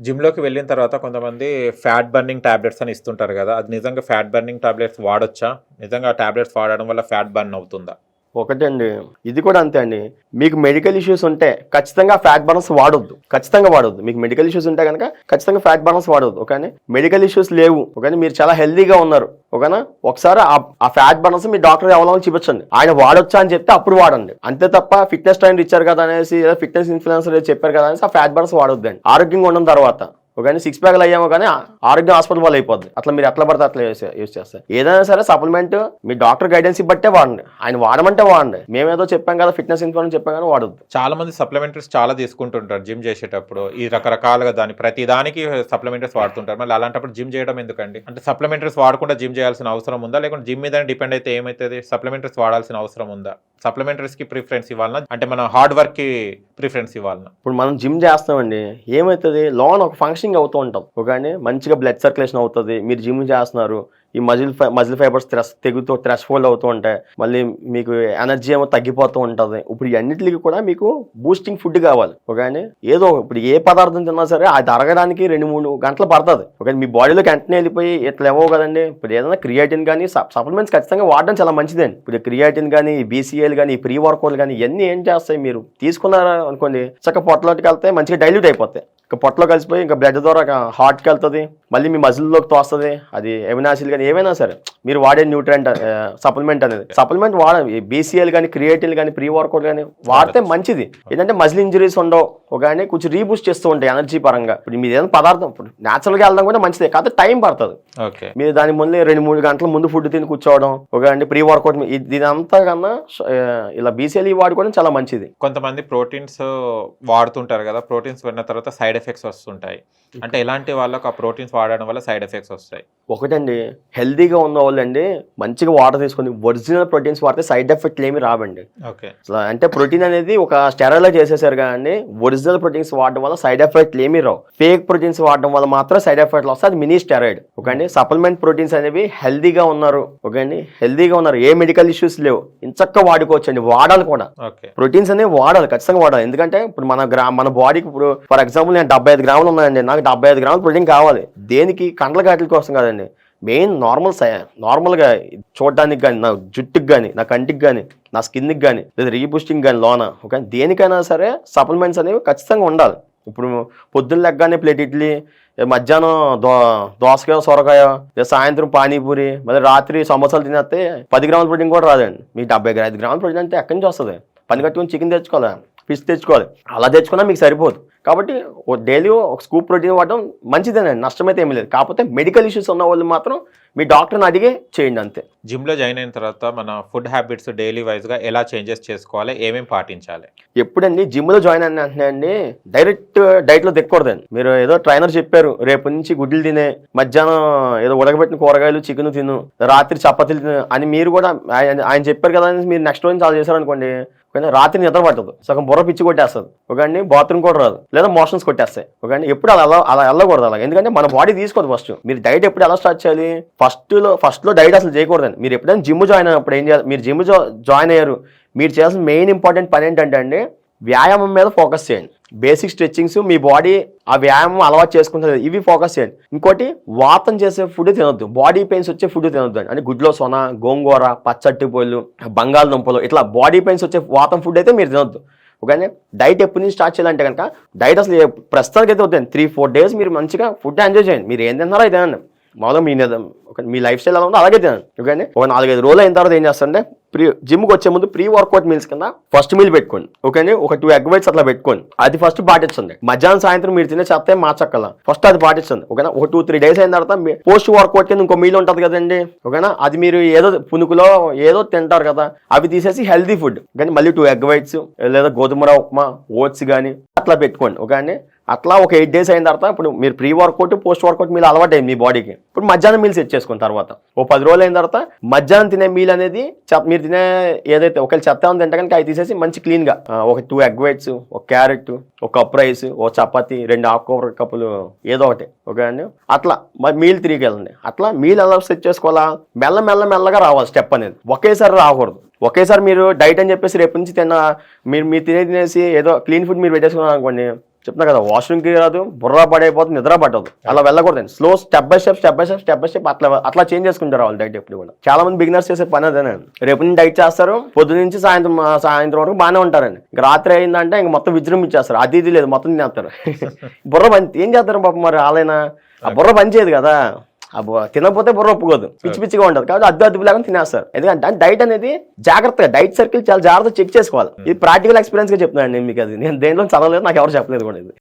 జిమ్‌లోకి వెళ్ళిన తర్వాత కొంతమంది ఫ్యాట్ బర్నింగ్ టాబ్లెట్స్ అని ఇస్తుంటారు గదా! అది నిజంగా ఫ్యాట్ బర్నింగ్ టాబ్లెట్స్ వాడొచ్చా? నిజంగా ఆ టాబ్లెట్స్ వాడడం వల్ల ఫ్యాట్ బర్న్ అవుతుందా? ఒకటండి, ఇది కూడా అంతే అండి. మీకు మెడికల్ ఇష్యూస్ ఉంటే ఖచ్చితంగా ఫ్యాట్ బర్నర్స్ వాడొద్దు. ఖచ్చితంగా వాడొద్దు. మీకు మెడికల్ ఇష్యూస్ ఉంటే కనుక ఖచ్చితంగా ఫ్యాట్ బర్నర్స్ వాడొద్దు. ఓకేనా? మెడికల్ ఇష్యూస్ లేవు, ఓకేనా, మీరు చాలా హెల్దీగా ఉన్నారు, ఓకేనా, ఒకసారి ఆ ఫ్యాట్ బర్నర్స్ మీ డాక్టర్ ఎవరో చూపించండి. ఆయన వాడొచ్చా అని చెప్తే అప్పుడు వాడండి. అంతే తప్ప ఫిట్నెస్ ట్రైనర్ ఇచ్చారు కదా అనేసి, ఫిట్నెస్ ఇన్ఫ్లుయెన్సర్ చెప్పారు కదా అనేసి ఆ ఫ్యాట్ బర్నర్స్ వాడొద్దండి. ఆరోగ్యంగా ఉన్న తర్వాత, ఓకే, 6 ప్యాక్లు అయ్యామో కానీ ఆరోగ్యం హాస్పిటల్ వాళ్ళు అయిపోద్ది. అట్లా మీరు ఎట్లా పడితే అట్లా యూస్ చేస్తారు. ఏదైనా సరే సప్లిమెంట్ మీ డాక్టర్ గైడెన్స్ బట్టే వాడండి. ఆయన వాడమంటే వాడండి. మేమేదో చెప్పాం కదా, ఫిట్నెస్ ఇన్ఫ్లుయెన్స్ చెప్పాం కానీ వాడొద్దు. చాలా మంది సప్లిమెంటరీస్ చాలా తీసుకుంటుంటారు జిమ్ చేసేటప్పుడు. ఈ రకరకాలుగా ప్రతి దానికి సప్లిమెంటరీస్ వాడుతుంటారు. మళ్ళీ అలాంటప్పుడు జిమ్ చేయడం ఎందుకండి? అంటే సప్లిమెంటరీస్ వాడకుండా జిమ్ చేయాల్సిన అవసరం ఉందా? లేకుంటే జిమ్ మీద డిపెండ్ అయితే ఏమైతుంది? సప్లిమెంటరీస్ వాడాల్సిన అవసరం ఉందా? సప్లిమెంటరీస్ కి ప్రిఫరెన్స్ ఇవ్వాలన్నా, అంటే మన హార్డ్ వర్క్ కి ప్రిఫరెన్స్ ఇవ్వాలన్నా? ఇప్పుడు మనం జిమ్ చేస్తామండి, ఏమవుతుంది, లోన్ ఒక ఫంక్షనింగ్ అవుతూ ఉంటాం, ఓకే, మంచిగా బ్లడ్ సర్క్యులేషన్ అవుతుంది. మీరు జిమ్ చేస్తున్నారు, ఈ మజిల్ ఫైబర్స్ స్ట్రెస్ ఫోల్డ్ అవుతూ ఉంటాయి, మళ్ళీ మీకు ఎనర్జీ ఏమో తగ్గిపోతూ ఉంటుంది. ఇప్పుడు ఇవన్నిటికి కూడా మీకు బూస్టింగ్ ఫుడ్ కావాలి, ఓకే. ఏదో ఇప్పుడు ఏ పదార్థం తిన్నా సరే అది అరగడానికి 2-3 గంటలు పడుతుంది, ఓకే. మీ బాడీలోకి వెంటనే వెళ్ళిపోయి ఇట్లా ఏమో కదండి. ఇప్పుడు ఏదైనా క్రియాటిన్ కానీ సప్లిమెంట్స్ ఖచ్చితంగా వాడడం చాలా మంచిదండి. ఇప్పుడు క్రియాటిన్ కానీ, బీసీఏలు కానీ, ప్రీ వర్కౌట్లు కానీ ఇవన్నీ ఏం చేస్తాయి, మీరు తీసుకున్నారా అనుకోండి, చక్కగా పొట్టలోకి వెళ్తే మంచిగా డైల్యూట్ అయిపోతాయి. ఇంకా పొట్టలో కలిసిపోయి ఇంకా బ్లడ్ ద్వారా హార్ట్కి వెళ్తుంది, మళ్ళీ మీ మజిల్లోకి తోస్తుంది. అది ఎమినాసిల్ కానీ ఏమైనా సరే మీరు వాడే న్యూట్రియంట్ సప్లిమెంట్ అనేది, సప్లిమెంట్ వాడాలి. బీసీఎల్ కానీ, క్రియేటిన్ కానీ, ప్రీ వర్కౌట్ కానీ వాడితే మంచిది. ఏంటంటే మజిల్ ఇంజరీస్ ఉండవు, ఒక కొంచెం రీబూస్ట్ చేస్తూ ఉంటాయి ఎనర్జీ పరంగా. ఇప్పుడు మీరు ఏదైనా పదార్థం న్యాచురల్ గా వెళ్దాం కూడా మంచిదే, కాకపోతే టైం పడుతుంది. మీరు దాని ముందు 2-3 గంటల ముందు ఫుడ్ తిని కూర్చోవడం, ఒక ప్రీ వర్కౌట్, దీనంతా కన్నా ఇలా బీసీఎల్ వాడుకోవడం చాలా మంచిది. కొంతమంది ప్రోటీన్స్ వాడుతుంటారు కదా, ప్రోటీన్స్ వాడిన తర్వాత సైడ్ ఎఫెక్ట్స్ వస్తుంటాయి. అంటే ఎలాంటి వాళ్ళకి ఆ ప్రోటీన్స్ వాడడం వల్ల సైడ్ ఎఫెక్ట్స్ వస్తాయి? ఒకటండి, హెల్దీగా ఉన్న వాళ్ళండి మంచిగా వాటర్ తీసుకొని ఒరిజినల్ ప్రోటీన్స్ వాడితే సైడ్ ఎఫెక్ట్లు ఏమి రావండి. అంటే ప్రోటీన్ అనేది ఒక స్టెరాయిడ్ చేసేసారు కానీ ఒరిజినల్ ప్రోటీన్స్ వాడడం వల్ల సైడ్ ఎఫెక్ట్లు ఏమీ రావు. ఫేక్ ప్రోటీన్స్ వాడడం వల్ల మాత్రం సైడ్ ఎఫెక్ట్లు వస్తాయి, అది mini steroid. Okay, supplement proteins అనేవి హెల్దీగా ఉన్నారు, ఓకే, హెల్దీగా ఉన్నారు, ఏ మెడికల్ ఇష్యూస్ లేవు, ఇంచక్క వాడుకోవచ్చు అండి. వాడాలి కూడా, ప్రోటీన్స్ అనేవి వాడాలి, ఖచ్చితంగా వాడాలి. ఎందుకంటే ఇప్పుడు మన బాడీకి, ఇప్పుడు ఫర్ ఎగ్జాంపుల్ నేను 75 గ్రాములు ఉన్నాయండి, నాకు 75 గ్రాములు ప్రోటీన్ కావాలి. దేనికి? కండ్ల గాట్ల కోసం కాదండి, మెయిన్ నార్మల్గా చూడడానికి కానీ, నా జుట్టుకి కానీ, నా కంటికి కానీ, నా స్కిన్కి కానీ, లేదా రీబూస్టింగ్ కానీ లోన, ఓకే, దేనికైనా సరే సప్లిమెంట్స్ అనేవి ఖచ్చితంగా ఉండాలి. ఇప్పుడు పొద్దున్న లెగ్గానే ప్లేట్ ఇడ్లీ, మధ్యాహ్నం దోసకాయ సొరకాయ, లేదా సాయంత్రం పానీపూరి, మళ్ళీ రాత్రి సమోసాలు తినేస్తే 10 గ్రాముల ప్రోటీన్ కూడా రాదండి. మీకు 75 గ్రాముల ప్రోటీన్ అంటే ఎక్కడి నుంచి వస్తుంది? పని కట్టుకుని చికెన్ తెచ్చుకోవాలి, ఫిష్ తెచ్చుకోవాలి, అలా తెచ్చుకున్నా మీకు సరిపోదు. కాబట్టి డైలీ ఒక స్కూప్ ప్రోటీన్ వాడడం మంచిదేనండి, నష్టమైతే ఏమీ లేదు. కాకపోతే మెడికల్ ఇష్యూస్ ఉన్న వాళ్ళు మాత్రం మీ డాక్టర్ని అడిగే చేయండి అంతే. జిమ్లో జాయిన్ అయిన తర్వాత మన ఫుడ్ హ్యాబిట్స్ డైలీ వైజ్గా ఎలా చేంజెస్ చేసుకోవాలి, ఏమేమి పాటించాలి? ఎప్పుడండి జిమ్లో జాయిన్ అయిన వెంటనే అండి డైరెక్ట్ డైట్లో దిక్కకూడదండి. మీరు ఏదో ట్రైనర్ చెప్పారు రేపు నుంచి గుడ్లు తినే, మధ్యాహ్నం ఏదో ఉడకబెట్టిన కూరగాయలు చికెన్ తిను, రాత్రి చపాతీలు తిను అని మీరు కూడా ఆయన చెప్పారు కదా అని మీరు నెక్స్ట్ రోజు చాలా చేశారనుకోండి, రాత్రి నిద్ర పట్టదు, సగం బుర్ర పిచ్చి కొట్టేస్తుంది, ఓకే, బాత్రూమ్ కూడా రాదు, లేదా మోషన్స్ కొట్టేస్తాయి, ఓకే. ఎప్పుడు అలా వెళ్ళకూడదు అలా, ఎందుకంటే మన బాడీ తీసుకోదు. ఫస్ట్ మీరు డైట్ ఎప్పుడు ఎలా స్టార్ట్ చేయాలి? ఫస్ట్ లో డైట్ అసలు చేయకూడదండి. మీరు ఎప్పుడైనా జిమ్ జాయిన్ అయినప్పుడు ఏం చేయాలి? మీరు జిమ్ జాయిన్ అయ్యారు, మీరు చేయాల్సిన మెయిన్ ఇంపార్టెంట్ పని ఏంటంటే అండి, వ్యాయామం మీద ఫోకస్ చేయండి. బేసిక్ స్ట్రెచ్చింగ్స్, మీ బాడీ ఆ వ్యాయామం అలవాటు చేసుకుంటుంది, ఇవి ఫోకస్ చేయండి. ఇంకోటి, వాతం చేసే ఫుడ్ తినొద్దు, బాడీ పెయిన్స్ వచ్చే ఫుడ్ తినొద్దు అండి. అంటే గుడ్లో సొన, గోంగూర, పచ్చట్టి పొల్లు, బంగాళదుంపలు, ఇట్లా బాడీ పెయిన్స్ వచ్చే వాతం ఫుడ్ అయితే మీరు తినొద్దు, ఓకే. డైట్ ఎప్పటి నుంచి స్టార్ట్ చేయాలంటే కనుక, డైట్ అసలు ప్రస్తుతానికి అయితే వద్దండి. 3-4 డేస్ మీరు మంచిగా ఫుడ్ ఎంజాయ్ చేయండి. మీరు ఏం తిన్నారో అయితే తినండి, మామూలుగా మీ లైఫ్ స్టైల్ ఎలా ఉందో అలాగే తినండి, ఓకే. ఒక 4-5 రోజులు అయిన తర్వాత ఏం చేస్తారంటే, జిమ్కి వచ్చే ముందు ప్రీ వర్కౌట్ మీల్స్ కింద ఫస్ట్ మీల్ పెట్టుకోండి, ఓకే. ఒక 2 ఎగ్ వైట్స్ అట్లా పెట్టుకోండి, అది ఫస్ట్ పాటించండి. మధ్యాహ్నం సాయంత్రం మీరు తినే చెత్త మార్చక్కల, ఫస్ట్ అది పాటించండి, ఓకేనా. ఒక 2-3 డేస్ అయిన తర్వాత పోస్ట్ వర్కౌట్ కింద ఇంకో మీల్ ఉంటుంది కదండి, ఓకేనా. అది మీరు ఏదో పునుకులో ఏదో తింటారు కదా, అవి తీసేసి హెల్తీ ఫుడ్ కానీ మళ్ళీ 2 ఎగ్ వైట్స్ లేదా గోధుమ రవ్వ ఉప్మా, ఓట్స్ కానీ అట్లా పెట్టుకోండి, ఓకే అండి. అట్లా ఒక 8 డేస్ అయిన తర్వాత ఇప్పుడు మీరు pre workout, post workout meal అలవాటు అయింది మీ బాడీకి. ఇప్పుడు మధ్యాహ్నం మీల్ సెట్ చేసుకున్న తర్వాత ఓ 10 రోజులు అయిన తర్వాత మధ్యాహ్నం తినే మీల్ అనేది మీరు తినే ఏదైతే ఒకవేళ చెత్త ఉంది తింటే కనుక అవి తీసేసి మంచి క్లీన్ గా ఒక 2 ఎగ్ వైట్స్, ఒక క్యారెట్, ఒక కప్ రైస్, ఓ చపాతి, 2 ఆకుకూర కప్పులు ఏదో ఒకటి, ఓకే అండి. అట్లా మీల్ 3కి వెళ్ళండి. అట్లా మీల్ ఎలా సెట్ చేసుకోవాలా? మెల్లగా రావాలి స్టెప్ అనేది, ఒకేసారి రాకూడదు. ఒకేసారి మీరు డైట్ అని చెప్పేసి రేపు నుంచి మీరు తినేసి ఏదో క్లీన్ ఫుడ్ మీరు పెట్టేసుకున్నారు అనుకోండి, చెప్తున్నా కదా, వాష్రూమ్కి రాదు, బుర్ర పడైపోతుంది, నిద్ర పట్టదు. అలా వెళ్ళకూడదండి. స్లో స్టెప్ బై స్టెప్ అట్లా చేంజ్ చేసుకుంటారు వాళ్ళు డైట్ ఎప్పుడు కూడా. చాలా మంది బిగినర్స్ చేసే పని అదేనండి. రేపు నుంచి డైట్ చేస్తారు, పొద్దు నుంచి సాయంత్రం వరకు బాగానే ఉంటారండి. ఇంక రాత్రి అయిందంటే ఇంక మొత్తం విజృంభించేస్తారు, అది ఇది లేదు మొత్తం తినేస్తారు. బుర్ర పని ఏం చేస్తారు పాపం మరి వాళ్ళైనా, ఆ బుర్ర పని చేయదు కదా, తినకపోతే బుర్ర ఒప్పుకోదు, పిచ్చిగా ఉంటుంది. కాబట్టి అద్దు లేకుండా తినేస్తారు. ఎందుకంటే డైట్ అనేది జాగ్రత్తగా, డైట్ సర్కిల్ చాలా జాగ్రత్తగా చెక్ చేసుకోవాలి. ఇది ప్రాక్టికల్ ఎక్స్పీరియన్స్ గా చెప్తున్నాను నేను మీకు. అది నేను దేంట్లో చదవలేదు, నాకు ఎవరు చెప్పలేదు కూడా ఇది.